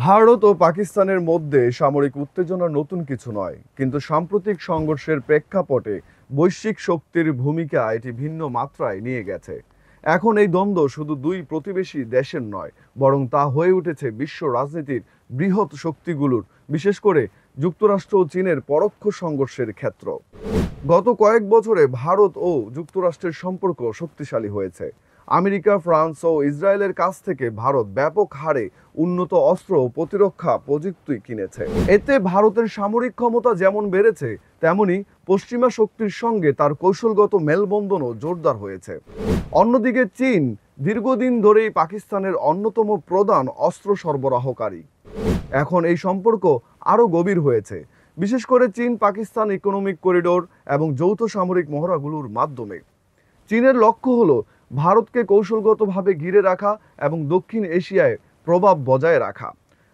ভারত ও পাকিস্তানের মধ্যে সামরিক উত্তেজনা নতুন কিছু নয়, কিন্তু সাম্প্রতিক সংঘর্ষের প্রেক্ষাপটে বৈশ্বিক শক্তির ভূমিকা এটি ভিন্ন মাত্রায় নিয়ে গেছে। এখন এই দ্বন্দ্ব শুধু দুই প্রতিবেশী দেশের নয়, বরং তা হয়ে উঠেছে বিশ্ব রাজনীতির বৃহৎ শক্তিগুলোর, বিশেষ করে যুক্তরাষ্ট্র ও চীনের পরোক্ষ সংঘর্ষের ক্ষেত্র। গত কয়েক বছরে ভারত ও যুক্তরাষ্ট্রের সম্পর্ক শক্তিশালী হয়েছে। আমেরিকা, ফ্রান্স ও ইসরায়েলের কাছ থেকে ভারত ব্যাপক হারে উন্নত অস্ত্র ও প্রতিরক্ষা প্রযুক্তি কিনেছে। এতে ভারতের সামরিক ক্ষমতা যেমন বেড়েছে, তেমনি পশ্চিমা শক্তির সঙ্গে তার কৌশলগত মেলবন্ধনও জোরদার হয়েছে। অন্যদিকে চীন দীর্ঘদিন ধরেই পাকিস্তানের অন্যতম প্রধান অস্ত্র সরবরাহকারী। এখন এই সম্পর্ক আরও গভীর হয়েছে, বিশেষ করে চীন পাকিস্তান ইকোনমিক করিডোর এবং যৌথ সামরিক মহড়াগুলোর মাধ্যমে। চীনের লক্ষ্য হলো ভারতকে কৌশলগতভাবে ঘিরে রাখা এবং দক্ষিণ এশিয়ায় প্রভাব বজায় রাখা।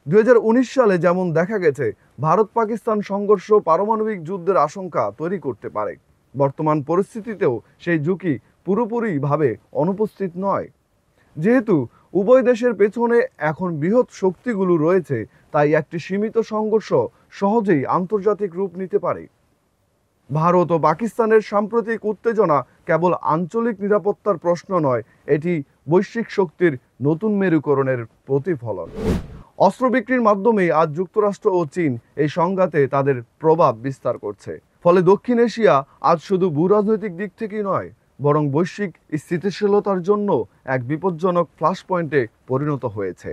2019 সালে যেমন দেখা গেছে, ভারত পাকিস্তান সংঘর্ষ পারমাণবিক যুদ্ধের আশঙ্কা তৈরি করতে পারে। বর্তমান পরিস্থিতিতেও সেই ঝুঁকি পুরোপুরিভাবে অনুপস্থিত নয়। যেহেতু উভয় দেশের পেছনে এখন বৃহৎ শক্তিগুলো রয়েছে, তাই একটি সীমিত সংঘর্ষ সহজেই আন্তর্জাতিক রূপ নিতে পারে। ভারত ও পাকিস্তানের সাম্প্রতিক উত্তেজনা কেবল আঞ্চলিক নিরাপত্তার প্রশ্ন নয়, এটি বৈশ্বিক শক্তির নতুন মেরুকরণের প্রতিফলন। অস্ত্র বিক্রির মাধ্যমেই আজ যুক্তরাষ্ট্র ও চীন এই সংঘাতে তাদের প্রভাব বিস্তার করছে। ফলে দক্ষিণ এশিয়া আজ শুধু ভূরাজনৈতিক দিক থেকেই নয়, বরং বৈশ্বিক স্থিতিশীলতার জন্য এক বিপজ্জনক ফ্ল্যাশ পয়েন্টে পরিণত হয়েছে।